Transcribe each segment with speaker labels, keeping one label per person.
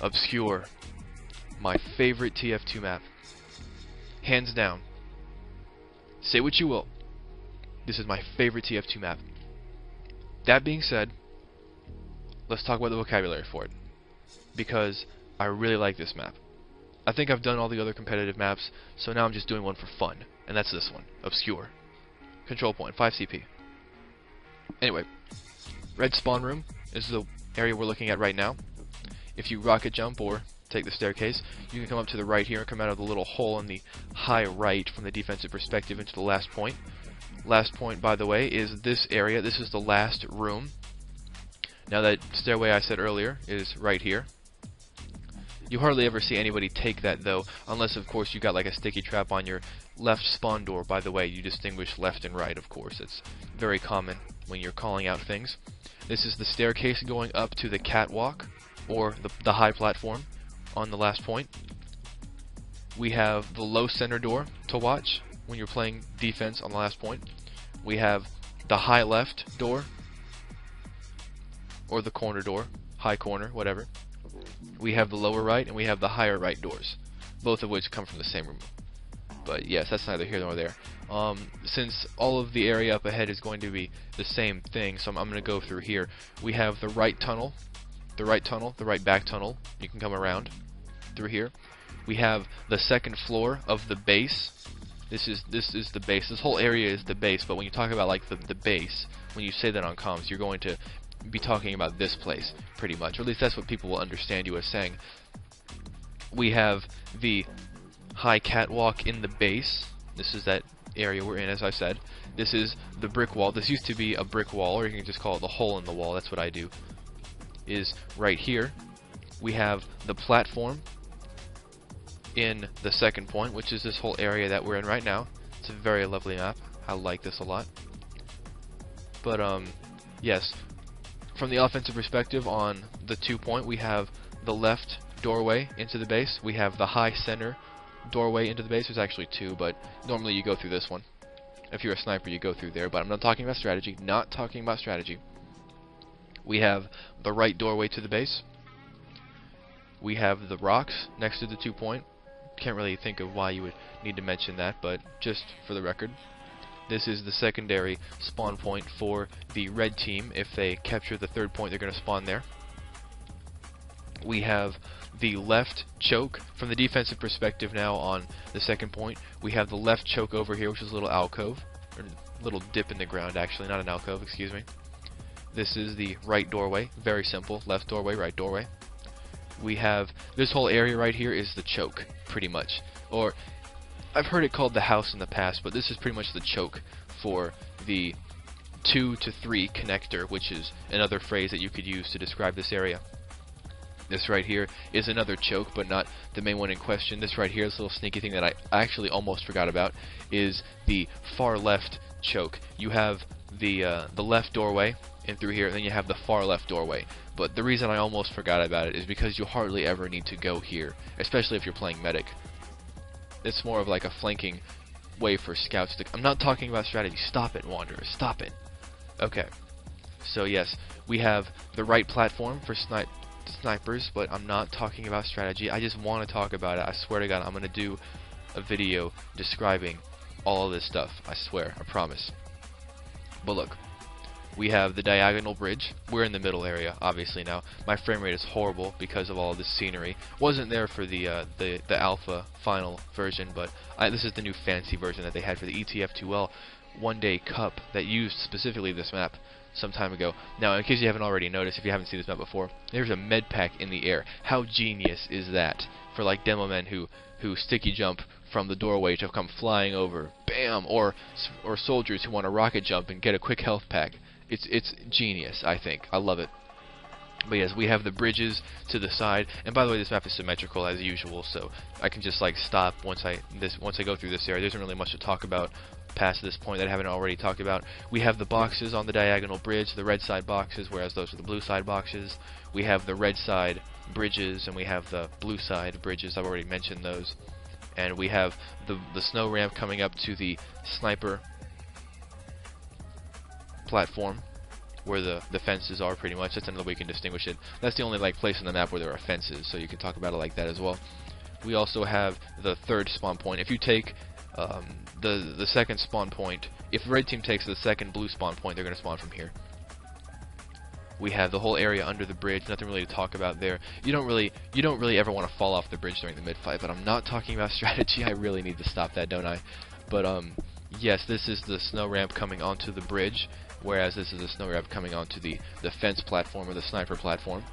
Speaker 1: Obscure. My favorite TF2 map. Hands down. Say what you will. This is my favorite TF2 map. That being said, let's talk about the vocabulary for it. Because I really like this map. I think I've done all the other competitive maps, so now I'm just doing one for fun. And that's this one. Obscure. Control point, 5 CP. Anyway, red spawn room is the area we're looking at right now. If you rocket jump or take the staircase, you can come up to the right here and come out of the little hole in the high right from the defensive perspective into the last point. Last point, by the way, is this area. This is the last room. Now that stairway I said earlier is right here. You hardly ever see anybody take that though, unless of course you got like a sticky trap on your left spawn door. By the way, you distinguish left and right, of course. It's very common when you're calling out things. This is the staircase going up to the catwalk, or the high platform on the last point. We have the low center door to watch when you're playing defense on the last point. We have the high left door, or the corner door, high corner, whatever. We have the lower right, and we have the higher right doors, both of which come from the same room. But yes, that's neither here nor there. Since all of the area up ahead is going to be the same thing, so I'm going to go through here. We have the right tunnel, the right back tunnel. You can come around through here. We have the second floor of the base. This is the base. This whole area is the base, but when you talk about like the base, when you say that on comms, you're going to be talking about this place, pretty much. Or at least that's what people will understand you as saying. We have the high catwalk in the base. This is that area we're in, as I said. This is the brick wall. This used to be a brick wall, or you can just call it the hole in the wall. That's what I do. Is right here. We have the platform in the second point, which is this whole area that we're in right now. It's a very lovely map. I like this a lot. But yes, from the offensive perspective on the 2 point, we have the left doorway into the base. We have the high center doorway into the base. There's actually 2, but normally you go through this one. If you're a sniper, you go through there, but I'm not talking about strategy. Not talking about strategy. We have the right doorway to the base. We have the rocks next to the 2 point. Can't really think of why you would need to mention that, but just for the record, this is the secondary spawn point for the red team. If they capture the 3rd point, they're going to spawn there. We have the left choke from the defensive perspective now on the 2nd point. We have the left choke over here, which is a little alcove, or a little dip in the ground, actually, not an alcove, excuse me. This is the right doorway. Very simple. Left doorway, right doorway. We have this whole area right here is the choke, pretty much. Or I've heard it called the house in the past, but this is pretty much the choke for the 2 to 3 connector, which is another phrase that you could use to describe this area. This right here is another choke, but not the main one in question. This right here, this little sneaky thing that I actually almost forgot about, is the far left choke. You have the left doorway in through here, and then you have the far left doorway. But the reason I almost forgot about it is because you hardly ever need to go here, especially if you're playing medic. It's more of like a flanking way for scouts to... I'm not talking about strategy. Stop it, Wanderer. Stop it. Okay. So yes, we have the right platform for snipers, but I'm not talking about strategy. I just want to talk about it. I swear to God, I'm going to do a video describing all of this stuff. I swear. I promise. But look. We have the diagonal bridge. We're in the middle area, obviously now. My frame rate is horrible because of all of this scenery. Wasn't there for the alpha final version, but this is the new fancy version that they had for the TF2 one-day cup that used specifically this map some time ago. Now, in case you haven't already noticed, if you haven't seen this map before, there's a med pack in the air. How genius is that for like demo men who sticky jump from the doorway to come flying over, bam, or soldiers who want to rocket jump and get a quick health pack. It's genius, I think. I love it. But yes, we have the bridges to the side, and by the way, this map is symmetrical as usual, so I can just like stop once I go through this area. There isn't really much to talk about past this point that I haven't already talked about. We have the boxes on the diagonal bridge, the red side boxes, whereas those are the blue side boxes. We have the red side bridges, and we have the blue side bridges. I've already mentioned those. And we have the snow ramp coming up to the sniper platform where the fences are, pretty much. That's another way you can distinguish it. That's the only like place on the map where there are fences, so you can talk about it like that as well. We also have the third spawn point. If you take the second spawn point, if the red team takes the second blue spawn point, they're going to spawn from here. We have the whole area under the bridge. Nothing really to talk about there. You don't really ever want to fall off the bridge during the mid-fight. But I'm not talking about strategy. I really need to stop that, don't I? But yes, this is the snow ramp coming onto the bridge, whereas this is the snow ramp coming onto the fence platform or the sniper platform.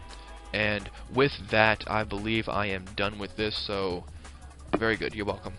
Speaker 1: And with that, I believe I am done with this. So very good. You're welcome.